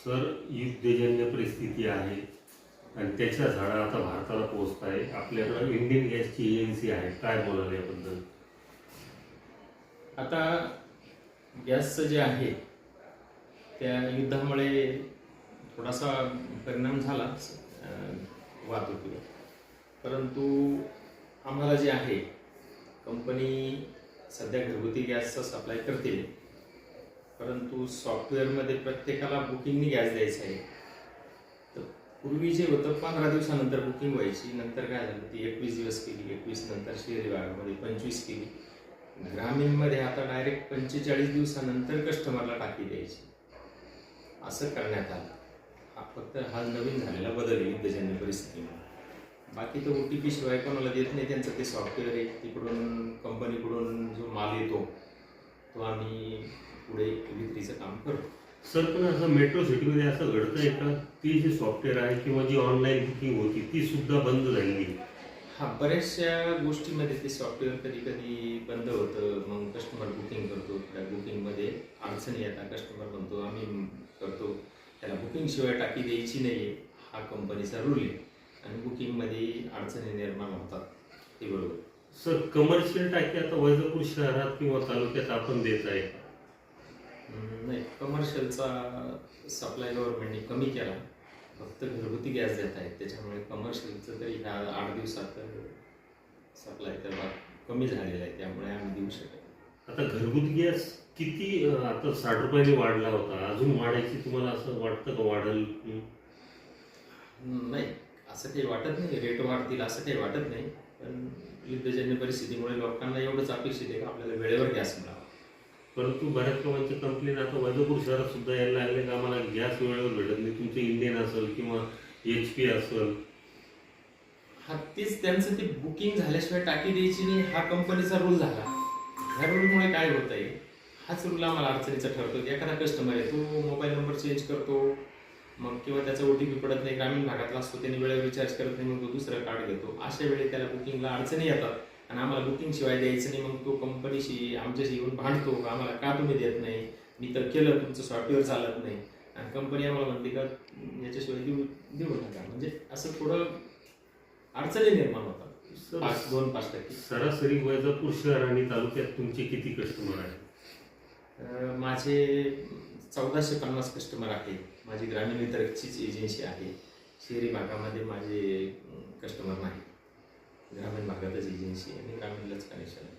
Sir, युद्धजन्य परिस्थिती आहे आणि त्याच्या झाडा आता भारताला पोहोचत आहे. आपल्याकडे इंडियन गॅसची एजन्सी आहे, काय बोलाल याबद्दल? आता गॅसचं जे आहे त्या युद्धामुळे थोडासा परिणाम झाला वाहतुकीवर, परंतु आम्हाला जे आहे कंपनी सध्या घरगुती गॅसचा सप्लाय करते, परंतु सॉफ्टवेअरमध्ये प्रत्येकाला बुकिंगनी गॅस द्यायचा आहे. तर पूर्वी जे होतं 15 दिवसानंतर बुकिंग व्हायची, नंतर काय झालं ती 21 दिवस केली, 21 नंतर शहरी भागामध्ये 25 केली, ग्रामीणमध्ये आता डायरेक्ट 45 दिवसानंतर कस्टमरला टाकी द्यायची, असं करण्यात आलं. फक्त हा नवीन झालेला बदल आहे युद्धजन्य परिस्थितीमुळे. बाकी तर OTP शिवाय कोणाला देत नाही, त्यांचं ते सॉफ्टवेअर आहे. तिकडून कंपनीकडून जो माल येतो तो आम्ही पुढे विक्रीचं काम करतो. सर, पण असं मेट्रो सिटीमध्ये असं घडतंय का ती जी सॉफ्टवेअर आहे किंवा जी ऑनलाईन बुकिंग होती ती सुद्धा बंद झालेली? बऱ्याचशा गोष्टीमध्ये ते सॉफ्टवेअर कधी कधी बंद होतं. मग कस्टमर बुकिंग करतो, त्या बुकिंगमध्ये अडचणी येतात. कस्टमर म्हणतो आम्ही करतो, त्याला बुकिंगशिवाय टाकी द्यायची नाही आहे, हा कंपनीचा रूल आहे, आणि बुकिंगमध्ये अडचणी निर्माण होतात. ते बरोबर. सर, कमर्शियल टाकी आता वैजापूर शहरात किंवा तालुक्यात आपण देत आहे? नाही, कमर्शियलचा सप्लाय गव्हर्नमेंटने कमी केला, फक्त घरगुती गॅस देत आहेत. त्याच्यामुळे कमर्शियलचं तरी ह्या 8 दिवसात सप्लाय तर कमी झालेला आहे, त्यामुळे आम्ही देऊ शकत. आता घरगुती गॅस किती आता 60 रुपयांनी वाढला होता, अजून वाढायची तुम्हाला असं वाटतं का वाढेल? नाही, असं काही वाटत नाही. रेट वाढतील असं काही वाटत नाही, पण युद्धजन्य परिस्थितीमुळे लोकांना एवढंच अपेक्षित आहे की आपल्याला वेळेवर गॅस मिळावा. परंतु बऱ्याच लोकांच्या कंप्लेन आता वैजापूर शहरात सुद्धा यायला लागले की आम्हाला गॅस वेळेवर भेटत नाही. तुमचं इंडियन असेल किंवा HP असेल. तेच त्यांचं ते बुकिंग झाल्याशिवाय टाकी द्यायची नाही, हा कंपनीचा रूल झाला. ह्या रूलमुळे काय होत आहे, हाच रूल आम्हाला अडचणीचा ठरतो. एखादा कस्टमर आहे, तो मोबाईल नंबर चेंज करतो, मग किंवा त्याचा OTP पडत नाही, ग्रामीण भागातला असतो, त्याने वेळेवर रिचार्ज करत नाही, मग तो दुसरं कार्ड घेतो. अशा वेळी त्याला बुकिंगला अडचणी येतात आणि आम्हाला बुकिंग शिवाय द्यायचं नाही. मग तो कंपनीशी आमच्याशी येऊन भांडतो, आम्हाला का तुम्ही देत नाही, मी तर केलं, तुमचं सॉफ्टवेअर चालत नाही, आणि कंपनी आम्हाला म्हणते का याच्याशिवाय देऊ नका. म्हणजे असं थोडं अडचणी निर्माण होतात. 2-5%. सरासरी वैजापूर शहर आणि तालुक्यात तुमचे किती कस्टमर आहेत? माझे 1450 कस्टमर आहेत. माझी ग्रामीण वितरकचीच एजन्सी आहे. शहरी भागामध्ये माझे कस्टमर नाही, ग्रामीण भागातच एजन्सी आहे आणि ग्रामीणलाच कनेक्शन आहे.